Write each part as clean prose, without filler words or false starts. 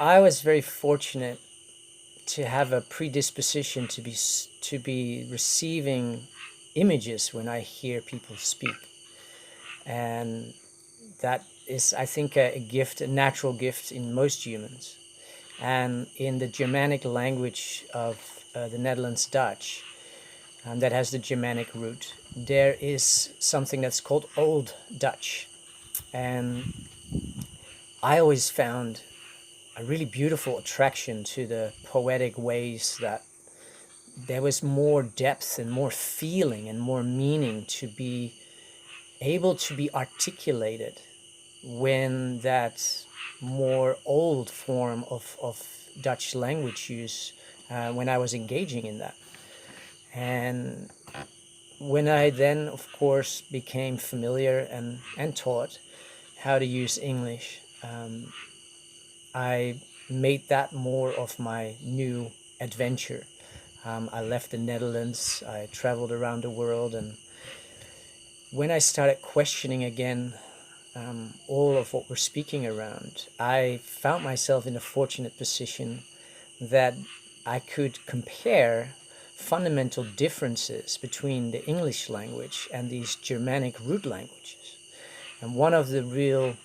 I was very fortunate to have a predisposition to be receiving images when I hear people speak, and that is, I think, a gift, a natural gift in most humans. And in the Germanic language of the Netherlands Dutch, that has the Germanic root, there is something that's called Old Dutch, and I always found a really beautiful attraction to the poetic ways that there was more depth and more feeling and more meaning to be able to be articulated when that more old form of Dutch language use, when I was engaging in that. And when I then, of course, became familiar and taught how to use English, I made that more of my new adventure. I left the Netherlands, I traveled around the world, and when I started questioning again all of what we're speaking around, I found myself in a fortunate position that I could compare fundamental differences between the English language and these Germanic root languages. And one of the real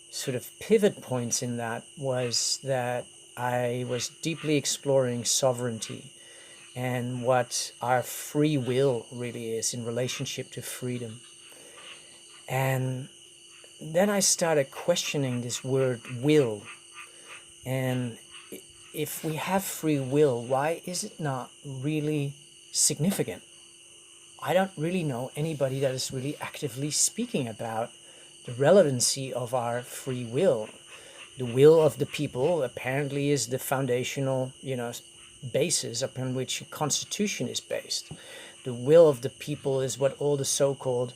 sort of pivot points in that was that I was deeply exploring sovereignty and what our free will really is in relationship to freedom. And then I started questioning this word will. And if we have free will, why is it not really significant? I don't really know anybody that is really actively speaking about the relevancy of our free will. The will of the people apparently is the foundational, basis upon which a constitution is based. The will of the people is what all the so-called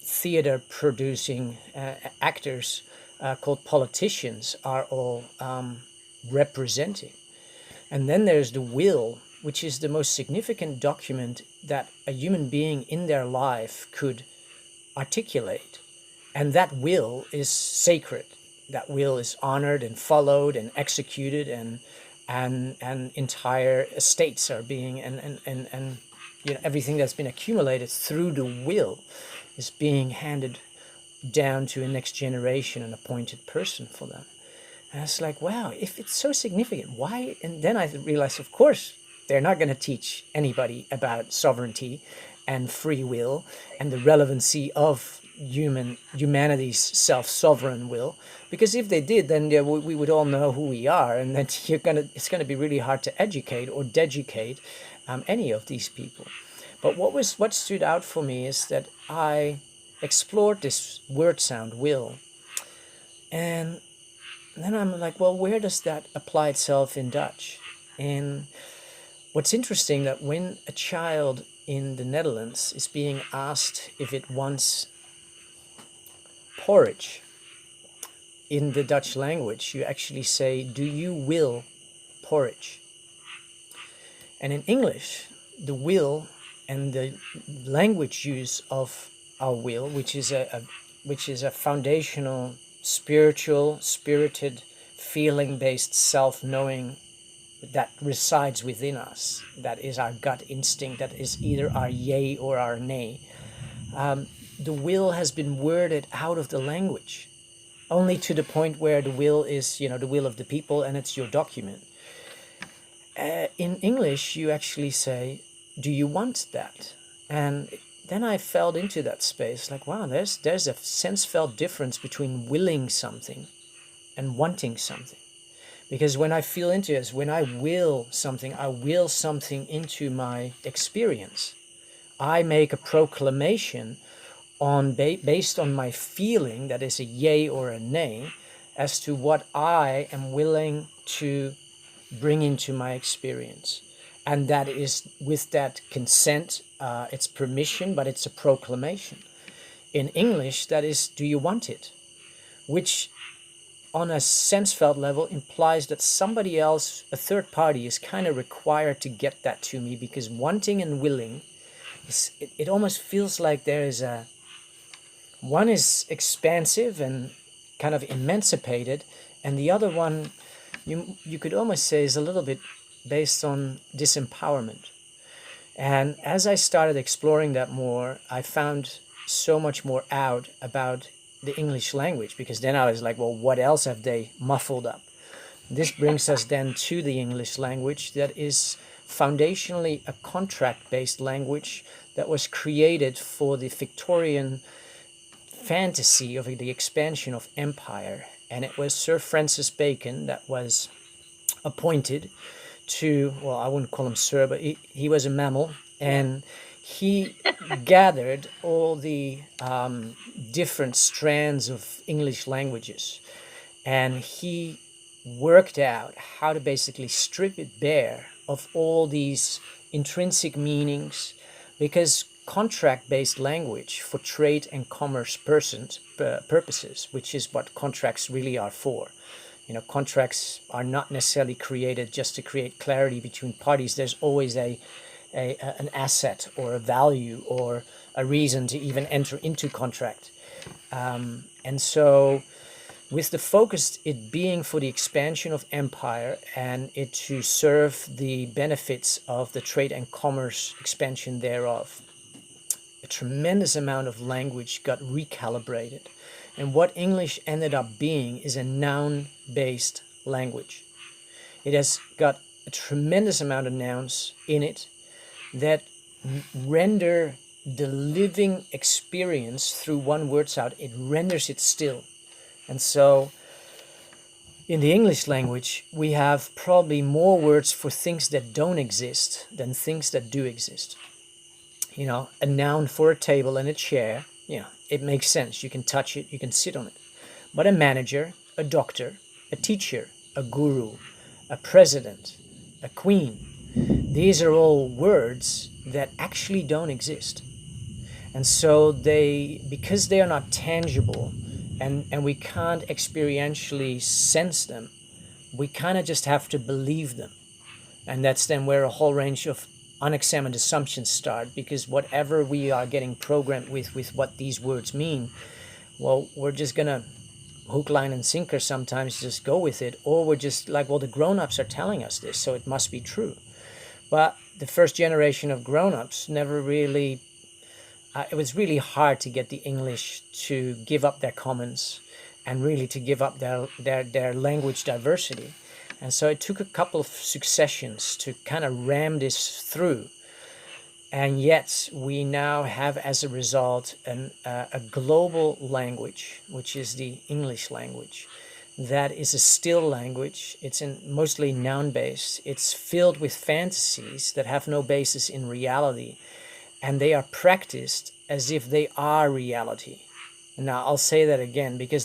theater-producing actors called politicians are all representing. And then there's the will, which is the most significant document that a human being in their life could articulate. And that will is sacred. That will is honored and followed and executed, and entire estates are being and everything that's been accumulated through the will is being handed down to a next generation, an appointed person for them. And it's like, wow, if it's so significant, why? And then I realized, of course, they're not going to teach anybody about sovereignty and free will and the relevancy of humanity's self-sovereign will, because if they did, then we would all know who we are, and that it's gonna be really hard to educate or dedicate any of these people. But what stood out for me is that I explored this word sound will, and then I'm like, well, where does that apply itself in Dutch? And what's interesting, that when a child in the Netherlands is being asked if it wants porridge, in the Dutch language, you actually say, do you will porridge? And in English, the will and the language use of our will, which is a foundational, spirited, feeling-based self-knowing that resides within us, that is our gut instinct, that is either our yay or our nay. The will has been worded out of the language, only to the point where the will is, the will of the people, and it's your document. In English, you actually say, do you want that? And then I fell into that space, like, wow, there's a sense-felt difference between willing something and wanting something. Because when I feel into it, when I will something into my experience. I make a proclamation based on my feeling, that is a yay or a nay, as to what I am willing to bring into my experience. And that is with that consent, it's permission, but it's a proclamation. In English, that is, do you want it? Which on a sense-felt level implies that somebody else, a third party, is kind of required to get that to me, because wanting and willing, it almost feels like there is one is expansive and kind of emancipated, and the other one, you could almost say, is a little bit based on disempowerment. And as I started exploring that more, I found so much more out about the English language, because then I was like, well, what else have they muffled up? This brings us then to the English language, that is foundationally a contract-based language that was created for the Victorian fantasy of the expansion of empire. And it was Sir Francis Bacon that was appointed to, well, I wouldn't call him sir, but he was a mammal, and he gathered all the different strands of English languages, and he worked out how to basically strip it bare of all these intrinsic meanings, because contract-based language for trade and commerce purposes, which is what contracts really are for. Contracts are not necessarily created just to create clarity between parties. There's always an asset or a value or a reason to even enter into contract. And so with the focus it being for the expansion of empire and it to serve the benefits of the trade and commerce expansion thereof, a tremendous amount of language got recalibrated. And what English ended up being is a noun-based language. It has got a tremendous amount of nouns in it that render the living experience through one word sound. It renders it still. And so in the English language, we have probably more words for things that don't exist than things that do exist. A noun for a table and a chair, it makes sense. You can touch it, you can sit on it. But a manager, a doctor, a teacher, a guru, a president, a queen, these are all words that actually don't exist. And so because they are not tangible and we can't experientially sense them, we kind of just have to believe them. And that's then where a whole range of unexamined assumptions start, because whatever we are getting programmed with what these words mean, well, we're just gonna hook, line, and sinker sometimes just go with it, or we're just like, well, the grown-ups are telling us this, so it must be true. But the first generation of grown-ups never really, it was really hard to get the English to give up their commons and really to give up their language diversity. And so it took a couple of successions to kind of ram this through. And yet we now have, as a result, a global language, which is the English language. That is a still language. It's mostly noun-based. It's filled with fantasies that have no basis in reality. And they are practiced as if they are reality. Now, I'll say that again, because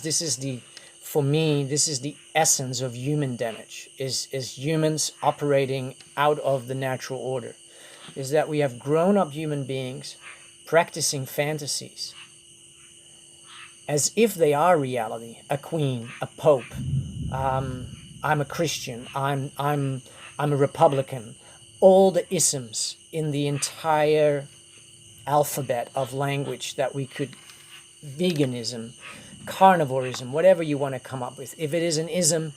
for me, this is the essence of human damage, is humans operating out of the natural order. Is that we have grown-up human beings practicing fantasies as if they are reality. A queen, a pope, I'm a Christian, I'm a Republican. All the isms in the entire alphabet of language that we could, veganism, carnivorism, whatever you want to come up with. If it is an ism,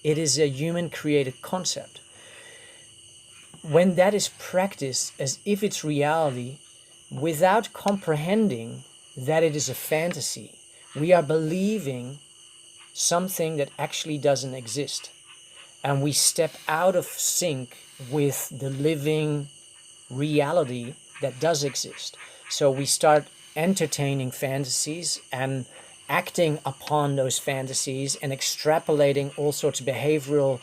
it is a human-created concept. When that is practiced as if it's reality, without comprehending that it is a fantasy, we are believing something that actually doesn't exist. And we step out of sync with the living reality that does exist. So we start entertaining fantasies and acting upon those fantasies and extrapolating all sorts of behavioral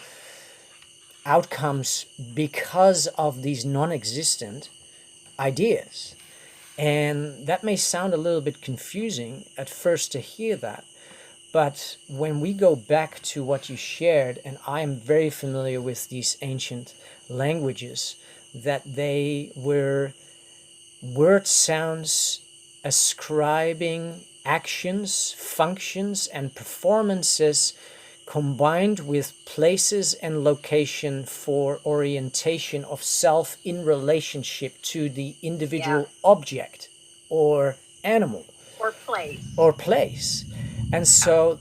outcomes because of these non-existent ideas. And that may sound a little bit confusing at first to hear that, but when we go back to what you shared, and I am very familiar with these ancient languages, that they were word sounds ascribing actions, functions, and performances combined with places and location for orientation of self in relationship to the individual object or animal or place. And so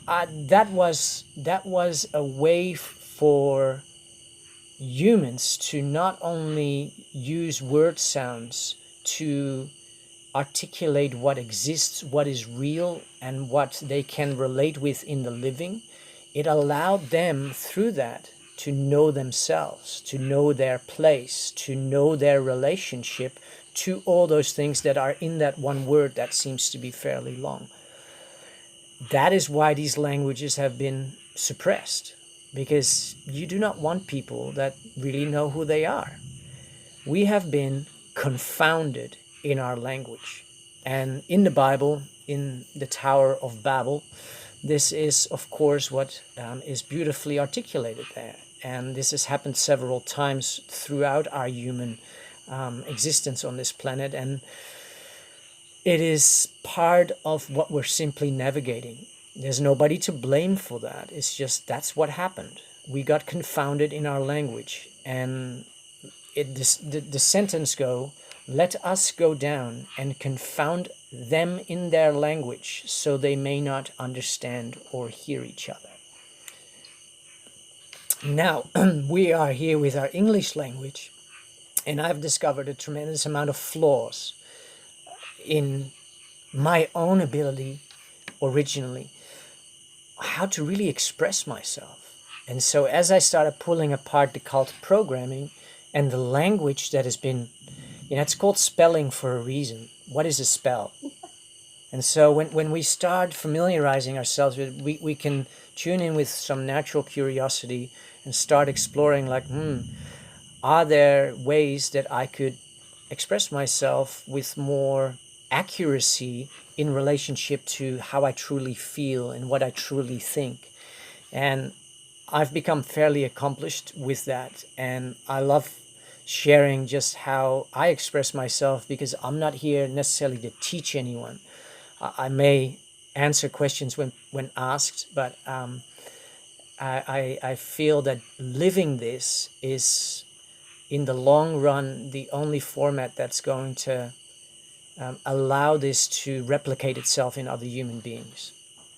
that was a way for humans to not only use word sounds to articulate what exists, what is real, and what they can relate with in the living. It allowed them through that to know themselves, to know their place, to know their relationship to all those things that are in that one word that seems to be fairly long. That is why these languages have been suppressed, because you do not want people that really know who they are. We have been confounded in our language. And in the Bible, in the Tower of Babel, this is, of course, what is beautifully articulated there. And this has happened several times throughout our human existence on this planet. And it is part of what we're simply navigating. There's nobody to blame for that. It's just that's what happened. We got confounded in our language. And the sentence go, let us go down and confound them in their language so they may not understand or hear each other. Now, we are here with our English language, and I've discovered a tremendous amount of flaws in my own ability originally, how to really express myself. And so as I started pulling apart the cult programming and the language that has been, it's called spelling for a reason. What is a spell? And so when we start familiarizing ourselves with, we can tune in with some natural curiosity and start exploring like, are there ways that I could express myself with more accuracy in relationship to how I truly feel and what I truly think? And I've become fairly accomplished with that. And I love sharing just how I express myself, because I'm not here necessarily to teach anyone. I may answer questions when asked, but I feel that living this is, in the long run, the only format that's going to allow this to replicate itself in other human beings.